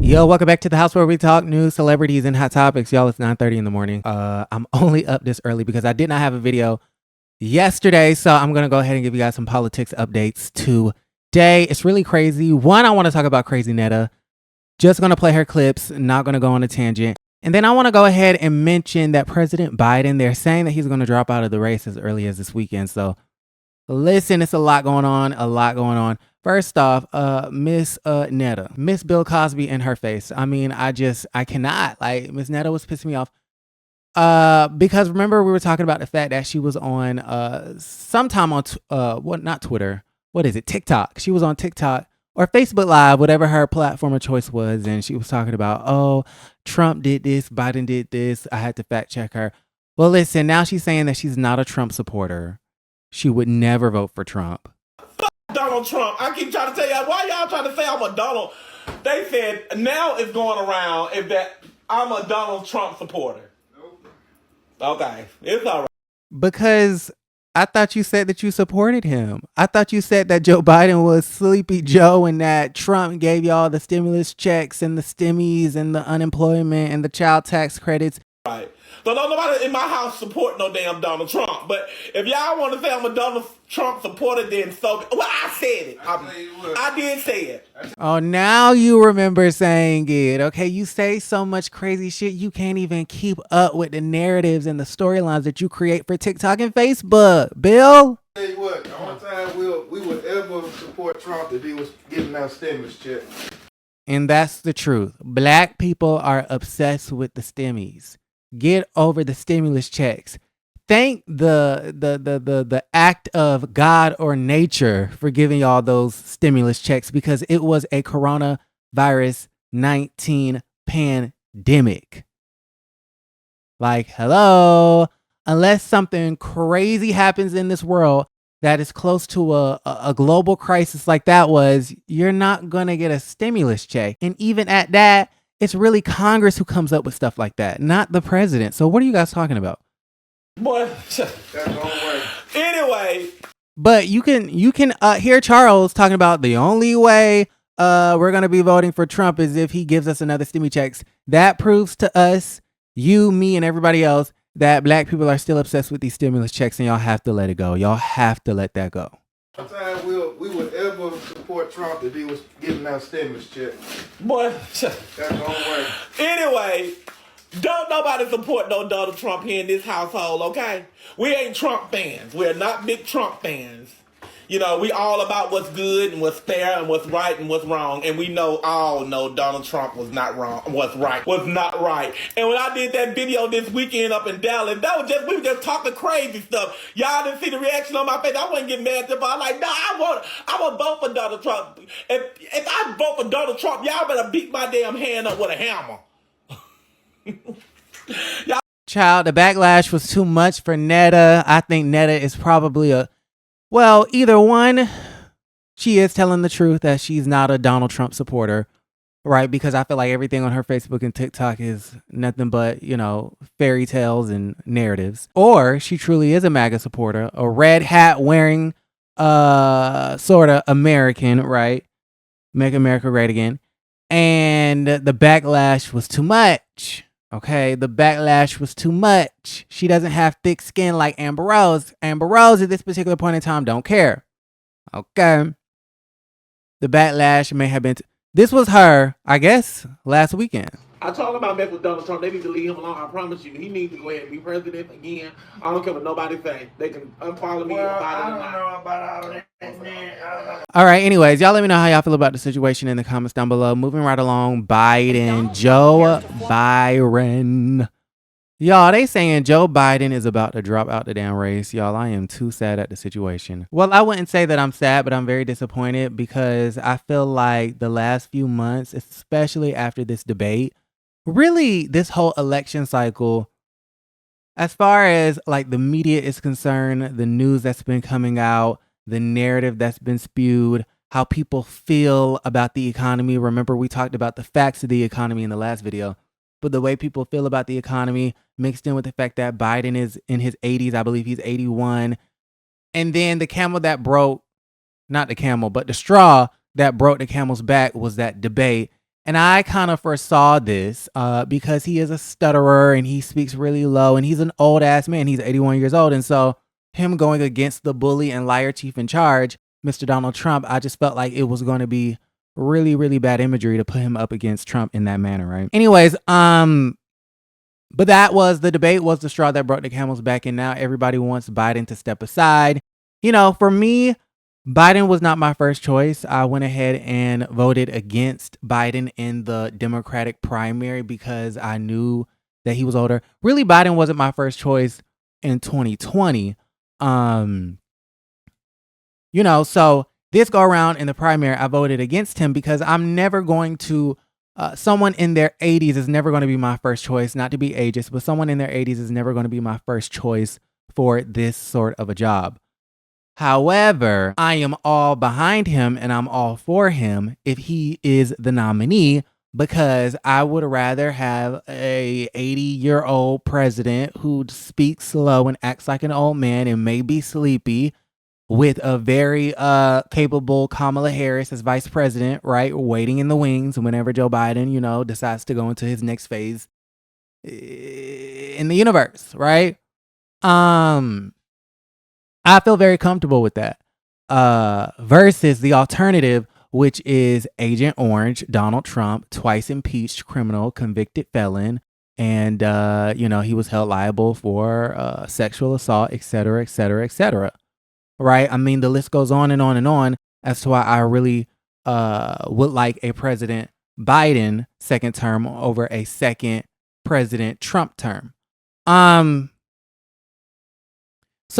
Yo, welcome back to the house where we talk news, celebrities, and hot topics. Y'all, it's 9:30 in the morning. I'm only up this early because I did not have a video yesterday, so I'm gonna go ahead and give you guys some politics updates today. It's really crazy. One, I want to talk about crazy Netta. Just gonna play her clips, not gonna go on a tangent. And then I want to go ahead and mention that President Biden, they're saying that he's gonna drop out of the race as early as this weekend. So listen, it's a lot going on. First off, Miss Netta, Miss Bill Cosby in her face. I mean, I cannot. Like, Miss Netta was pissing me off. Because remember we were talking about the fact that she was on sometime on not Twitter. What is it? TikTok. She was on TikTok or Facebook Live, whatever her platform of choice was, and she was talking about, oh, Trump did this, Biden did this. I had to fact check her. Well, listen, now she's saying that she's not a Trump supporter. She would never vote for Trump. Donald Trump. I keep trying to tell y'all, why y'all trying to say I'm a Donald? They said now it's going around if that I'm a Donald Trump supporter. Okay, it's all right. Because I thought you said that you supported him. I thought you said that Joe Biden was Sleepy Joe and that Trump gave y'all the stimulus checks and the stimmies and the unemployment and the child tax credits. Right. So don't nobody in my house support no damn Donald Trump. But if y'all want to say I'm a Donald Trump supporter, then so. Well, I said it. I did say it. Oh, now you remember saying it. Okay, you say so much crazy shit, you can't even keep up with the narratives and the storylines that you create for TikTok and Facebook. Bill? Tell you what, the only time we would ever support Trump if he was giving out stimulus checks. And that's the truth. Black people are obsessed with the stimmies. Get over the stimulus checks. Thank the act of God or nature for giving y'all those stimulus checks, because it was a coronavirus 19 pandemic. Like, hello, unless something crazy happens in this world that is close to a global crisis like that was, you're not gonna get a stimulus check. And even at that, it's really Congress who comes up with stuff like that, not the president. So what are you guys talking about? Boy, anyway. But you can hear Charles talking about the only way we're going to be voting for Trump is if he gives us another stimmy checks. That proves to us, you, me, and everybody else, that black people are still obsessed with these stimulus checks, and y'all have to let it go. Y'all have to let that go. Time we would ever support Trump if he was giving out stimulus checks. Boy, that's the only way. Anyway, don't nobody support no Donald Trump here in this household, okay? We ain't Trump fans. We're not big Trump fans. You know, we all about what's good and what's fair and what's right and what's wrong. And we all know Donald Trump was not wrong, was not right. And when I did that video this weekend up in Dallas, we were just talking crazy stuff. Y'all didn't see the reaction on my face. I wasn't getting mad at them. I was like, no, I want to vote for Donald Trump. If I vote for Donald Trump, y'all better beat my damn hand up with a hammer. Child, the backlash was too much for Netta. I think Netta is probably either one, she is telling the truth that she's not a Donald Trump supporter, right? Because I feel like everything on her Facebook and TikTok is nothing but, fairy tales and narratives. Or she truly is a MAGA supporter, a red hat wearing, sort of American, right? Make America great again. And the backlash was too much. Okay, the backlash was too much. She doesn't have thick skin like Amber Rose. Amber Rose at this particular point in time don't care. Okay. The backlash may have been... This was her, I guess, last weekend. I told him about mess with Donald Trump. They need to leave him alone. I promise you. He needs to go ahead and be president again. I don't care what nobody say. They can unfollow me. I don't know about all that. All right, anyways, y'all let me know how y'all feel about the situation in the comments down below. Moving right along, Joe Biden. Y'all, they saying Joe Biden is about to drop out the damn race. Y'all, I am too sad at the situation. Well, I wouldn't say that I'm sad, but I'm very disappointed because I feel like the last few months, especially after this debate, really this whole election cycle, as far as like the media is concerned, the news that's been coming out, the narrative that's been spewed, how people feel about the economy. Remember, we talked about the facts of the economy in the last video. But the way people feel about the economy mixed in with the fact that Biden is in his 80s, I believe he's 81. And then the camel that broke, not the camel, but the straw that broke the camel's back was that debate. And I kind of foresaw this because he is a stutterer and he speaks really low and he's an old ass man. He's 81 years old. And so him going against the bully and liar chief in charge, Mr. Donald Trump, I just felt like it was going to be really, really bad imagery to put him up against Trump in that manner, right? Anyways, but that was the debate, was the straw that broke the camel's back, and now everybody wants Biden to step aside. You know, for me, Biden was not my first choice. I went ahead and voted against Biden in the Democratic primary because I knew that he was older. Really, Biden wasn't my first choice in 2020. You know, so this go around in the primary, I voted against him because I'm never going to, someone in their 80s is never going to be my first choice, not to be ageist, but someone in their 80s is never going to be my first choice for this sort of a job. However, I am all behind him and I'm all for him if he is the nominee, because I would rather have a 80-year-old president who speaks slow and acts like an old man and may be sleepy, with a very capable Kamala Harris as vice president, right? Waiting in the wings whenever Joe Biden, you know, decides to go into his next phase in the universe, right? I feel very comfortable with that. Versus the alternative, which is Agent Orange, Donald Trump, twice impeached criminal, convicted felon, and you know, he was held liable for sexual assault, et cetera, et cetera, et cetera. Right? I mean, the list goes on and on and on as to why I really would like a President Biden second term over a second President Trump term. So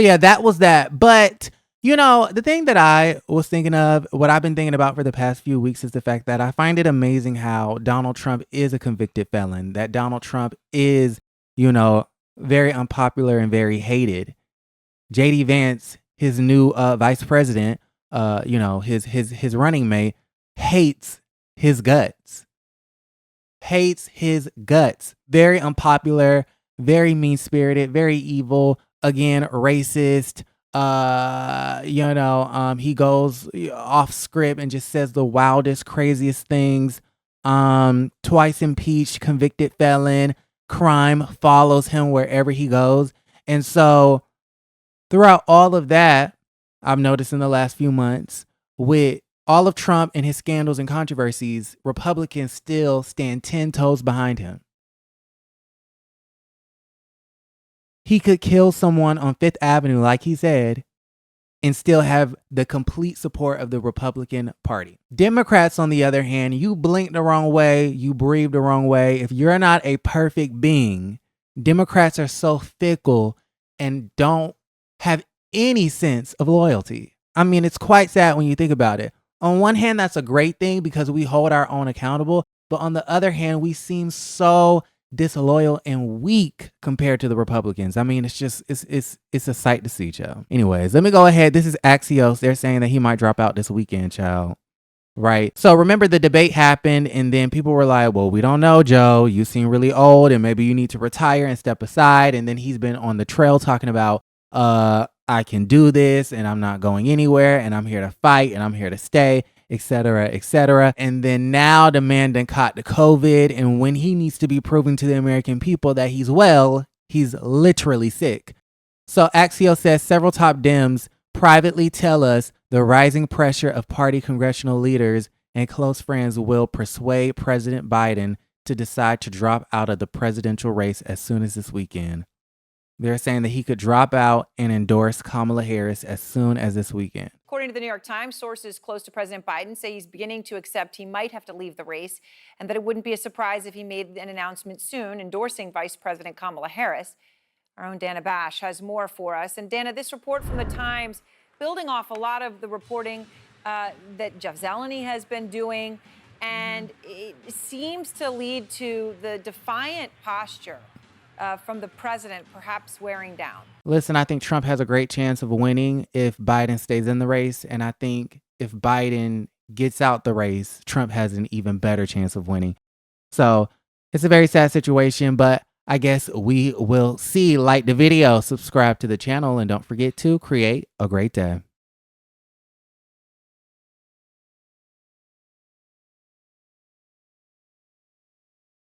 yeah, that was that. But, you know, the thing that I was thinking of, what I've been thinking about for the past few weeks, is the fact that I find it amazing how Donald Trump is a convicted felon, that Donald Trump is, you know, very unpopular and very hated. JD Vance, his new vice president, you know, his running mate, hates his guts. Hates his guts. Very unpopular, very mean-spirited, very evil, again, racist. You know, he goes off script and just says the wildest, craziest things. Twice impeached, convicted felon. Crime follows him wherever he goes. And so throughout all of that, I've noticed in the last few months, with all of Trump and his scandals and controversies, Republicans still stand 10 toes behind him. He could kill someone on Fifth Avenue, like he said, and still have the complete support of the Republican Party. Democrats, on the other hand, you blink the wrong way, you breathe the wrong way. If you're not a perfect being, Democrats are so fickle and don't have any sense of loyalty. I mean, it's quite sad when you think about it. On one hand, that's a great thing because we hold our own accountable. But on the other hand, we seem so disloyal and weak compared to the Republicans. I mean, it's just, it's a sight to see, child. Anyways, let me go ahead. This is Axios. They're saying that he might drop out this weekend, child. Right. So remember, the debate happened and then people were like, well, we don't know, Joe. You seem really old and maybe you need to retire and step aside. And then he's been on the trail talking about, I can do this and I'm not going anywhere and I'm here to fight and I'm here to stay, etc., etc. And then now the man done caught the COVID, and when he needs to be proving to the American people that he's well, he's literally sick. So Axios says several top Dems privately tell us the rising pressure of party congressional leaders and close friends will persuade President Biden to decide to drop out of the presidential race as soon as this weekend. They're saying that he could drop out and endorse Kamala Harris as soon as this weekend. According to the New York Times, sources close to President Biden say he's beginning to accept he might have to leave the race, and that it wouldn't be a surprise if he made an announcement soon endorsing Vice President Kamala Harris. Our own Dana Bash has more for us. And Dana, this report from the Times, building off a lot of the reporting that Jeff Zeleny has been doing, and it seems to lead to the defiant posture from the president perhaps wearing down. Listen, I think Trump has a great chance of winning if Biden stays in the race. And I think if Biden gets out the race, Trump has an even better chance of winning. So it's a very sad situation, but I guess we will see. Like the video, subscribe to the channel, and don't forget to create a great day.